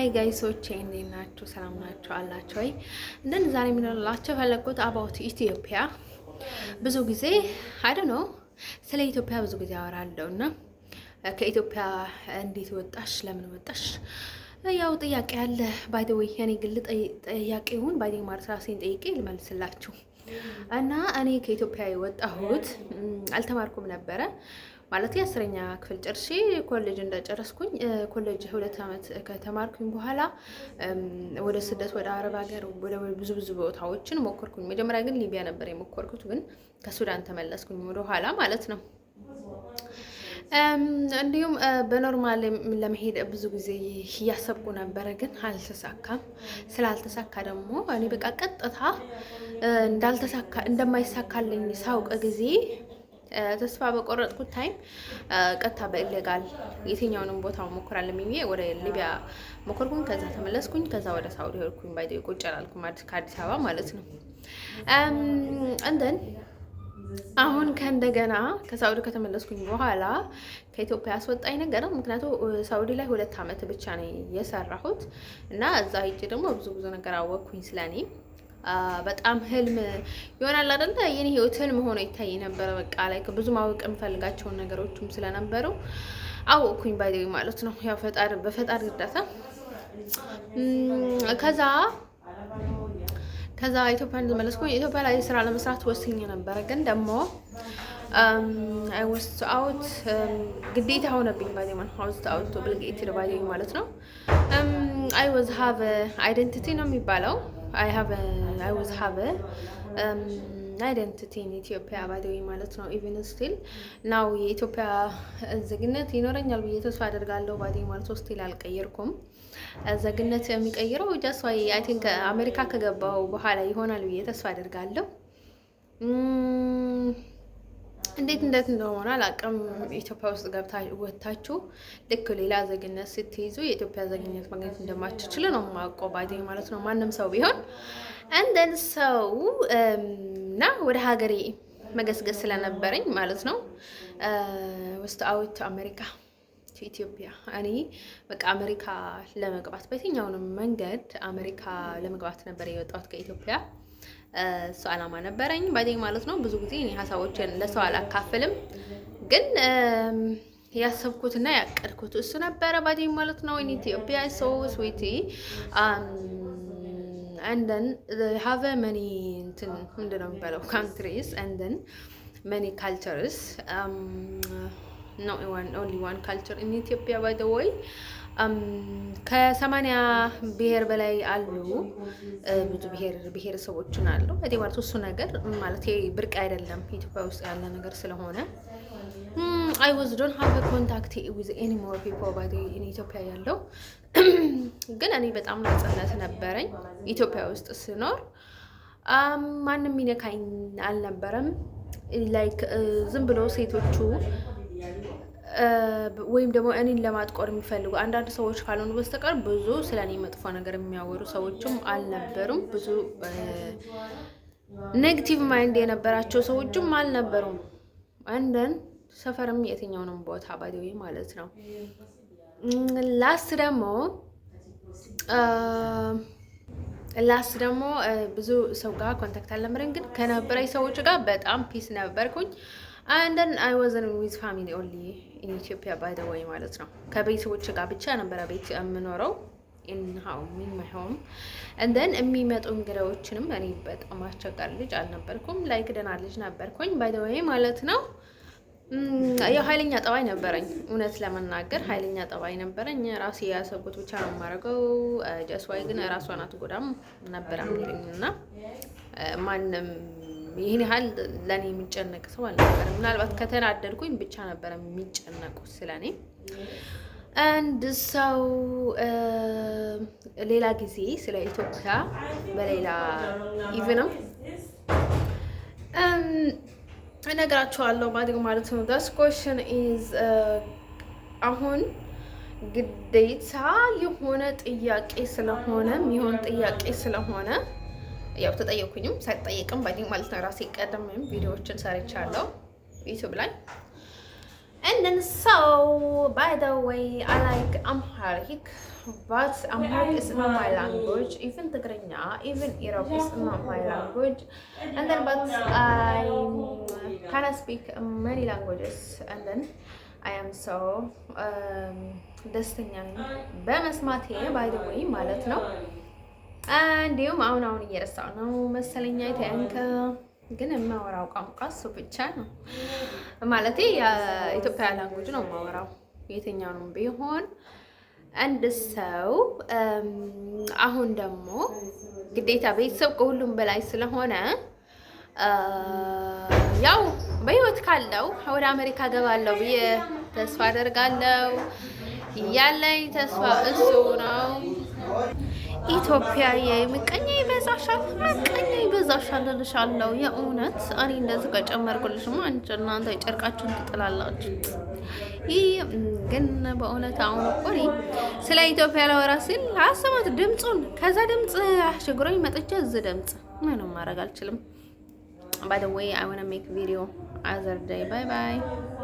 ሃይ ጋይሶች እንዴት ናችሁ? ሰላም ናችሁ አላችሁ ወይ? እንደን ዛሬ የምንላችሁ ፈለኩት አባውት ኢትዮጵያ። ብዙ ጊዜ አይ ዶንት ኖ ስለ ኢትዮጵያ ብዙ ጊዜ አወራለሁና ከኢትዮጵያ እንዴት ወጣሽ? ለምን ወጣሽ? ያው ጥያቄ አለ። ባይ ዘ ዌይ እኔ ግል ጥያቄውን ባይ ዘ ማለት ራሴን ጠይቄ ልመልስላችሁ እና እኔ ከኢትዮጵያ የወጣሁት አልተማርኩም ነበረ ማለት የአስረኛ ክፍል ጨርሼ ኮሌጅ እንደጨረስኩኝ ኮሌጅ 2 አመት ከተማርኩኝ በኋላ ወደ ስደት ወደ አረብ ሀገር ወደ ብዙ ቦታዎችን ሞከርኩኝ። መጀመሪያ ግን ሊቢያ ነበር የሞከርኩት፣ ግን ከሱዳን ተመለስኩኝ ወደ ኋላ ማለት ነው። እንዲሁም በኖርማል ለመሄድ ብዙ ጊዜ እያሰብኩ ነበረ፣ ግን አልተሳካም። ስላልተሳካ ደግሞ እኔ በቃ ቀጥታ እንደማይሳካልኝ ሳውቅ ጊዜ ተስፋ በቆረጥኩት ታይም ቀጥታ በኢሌጋል የትኛውንም ቦታ ሞክራለሁ ብዬ ወደ ሊቢያ ሞከርኩኝ። ከዛ ተመለስኩኝ። ከዛ ወደ ሳውዲ ሄድኩኝ። ባይደ ቁጭ አላልኩም ከአዲስ አበባ ማለት ነው። እንደን አሁን ከእንደገና ከሳውዲ ከተመለስኩኝ በኋላ ከኢትዮጵያ ያስወጣኝ ነገር ምክንያቱም ሳውዲ ላይ 2 አመት ብቻ ነው የሰራሁት እና እዛ ሂጄ ደግሞ ብዙ ነገር አወቅኩኝ ስለኔ። በጣም ህልም ይሆናል አይደለ? የኔ ህይወት ህልም ሆኖ ይታይ ነበር። በቃ ላይ ብዙ ማወቅ የምፈልጋቸውን ነገሮችም ስለነበሩ አወቅኩኝ ባይዴ ማለት ነው። ያው በፈጣሪ እርዳታ ከዛ ኢትዮጵያን ተመለስኩኝ። ኢትዮጵያ ላይ ስራ ለመስራት ወስኜ ነበረ፣ ግን ደግሞ አይ ዋስ አውት ግዴታ ሆነብኝ ባይዴ ማለት ማለት ነው። አይ ዋዝ ሃቭ አይደንቲቲ ነው የሚባለው I was have identity in Ethiopia by the way ማለት ነው። even still now የኢትዮጵያ ዜግነት ይኖረኛል ብዬ ተስፋ አደርጋለሁ። ባዲ ማለት ስቲል አልቀየርኩም። ዜግነት የሚቀይረው just why I think አሜሪካ ከገባው በኋላ ይሆናል ብዬ ተስፋ አደርጋለሁ። እንዴት እንደሆነ አላውቅም። ኢትዮጵያ ውስጥ ወጣችሁ ልክ ሌላ ዜግነት ስትይዙ የኢትዮጵያ ዜግነት ማግኘት እንደማትችሉ ነው የማውቀው ባይዴ ማለት ነው። ማንም ሰው ቢሆን እንደን ሰው እና ወደ ሀገሬ መገስገስ ስለነበረኝ ማለት ነው ውስጥ አውት አሜሪካ ኢትዮጵያ እኔ በቃ አሜሪካ ለመግባት በየትኛውንም መንገድ አሜሪካ ለመግባት ነበር የወጣሁት ከኢትዮጵያ። እሱ አላማ ነበረኝ ባይዴ ማለት ነው። ብዙ ጊዜ እኔ ሀሳቦችን ለሰው አላካፍልም፣ ግን ያሰብኩትና ያቀድኩት እሱ ነበረ ባይዴ ማለት ነው። in Ethiopia so sweet and then they have many ምንድነው የሚባለው countries and then many cultures not only one culture in Ethiopia by the way ከ80 ብሔር በላይ አሉ። ብዙ ብሔረሰቦችን አሉ እዲ ማለት እሱ ነገር ማለት ብርቅ አይደለም ኢትዮጵያ ውስጥ ያለ ነገር ስለሆነ I don't have a contact with any more people by the in Ethiopia ያለው ግን እኔ በጣም ነፃነት ነበረኝ ኢትዮጵያ ውስጥ ስኖር። ማንም ይነካኝ አልነበረም። ላይክ ዝም ብሎ ሴቶቹ ወይም ደግሞ እኔን ለማጥቆር የሚፈልጉ አንዳንድ ሰዎች ካልሆኑ በስተቀር ብዙ ስለኔ መጥፎ ነገር የሚያወሩ ሰዎችም አልነበሩም። ብዙ ኔጌቲቭ ማይንድ የነበራቸው ሰዎችም አልነበሩም። አንደን ሰፈርም የትኛውንም ቦታ ባይደው ማለት ነው። ላስት ደግሞ ብዙ ሰው ጋር ኮንታክት አልነበረኝ፣ ግን ከነበረኝ ሰዎች ጋር በጣም ፒስ ነበርኩኝ። and then I wasn't with family only in Ethiopia by the way ማለት ነው። ከቤተሰቦች ጋር ብቻ ነበር ቤት የምኖረው in my home and then የሚመጡ እንግዳዎችንም እኔ በጣም አስቸጋሪ ልጅ አልነበርኩም። ላይክ ደህና ልጅ ነበርኩኝ by the way ማለት ነው። ያው ኃይለኛ ጠባይ ነበረኝ፣ እውነት ለመናገር ኃይለኛ ጠባይ ነበረኝ። ራሴ ያሰብኩት ብቻ ነው የማደርገው። ጀስዋይ ግን ራሷን አትጎዳም ነበር አምልኝና ማንም ይሄን ያህል ለኔ የሚጨነቅ ሰው አልነበረም። ምናልባት ከተናደድኩኝ ብቻ ነበር የሚጨነቁት ስለኔ። አንድ ሰው ሌላ ጊዜ ስለ ኢትዮጵያ በሌላ ኢቭንም እነግራችኋለሁ ማለት ነው። this question is አሁን ግዴታ የሆነ ጥያቄ ስለሆነ የሚሆን ጥያቄ ስለሆነ ያው ተጠየቁኝም ሳይጠየቅም ባይዲንግ ማለት ነው። ራሴ ቀደምም ቪዲዮዎችን ሰርቻለሁ ዩቲዩብ ላይ and then so by the way I like Amharic but Amharic is not my language. Even Tigrinya, even Arab is not my language. And then, but I kind of speak many languages. And then I am so ደስተኛ ነኝ በመስማቴ by the way ማለት ነው። እንዲሁም አሁን እየረሳሁ ነው መሰለኛ አይተንከ ግን የማወራው ቋንቋ እሱ ብቻ ነው ማለቴ የኢትዮጵያ ላንጉጅ ነው የማወራው የትኛውንም ቢሆን አንድ ሰው አሁን ደግሞ ግዴታ ቤተሰብ ከሁሉም በላይ ስለሆነ ያው በህይወት ካለው ወደ አሜሪካ ገባለሁ ብዬ ተስፋ አደርጋለሁ ያለኝ ተስፋ እሱ ነው። ኢትዮጵያ የምቀኛ ይበዛሻል እልሻለሁ። የእውነት እኔ እንደዚህ ከጨመርኩልሽማ አንቺ እናንተ ጨርቃችሁን ትጥላላችሁ። ግን በእውነት አሁን እኮ እኔ ስለ ኢትዮጵያ ላወራ ሲል አሰማት ድምፁን ከዛ ድምፅ አስቸግሮኝ መጥቼ እዚህ ድምፅ ምንም ማድረግ አልችልም። By the way, I want to make video other day. Bye bye.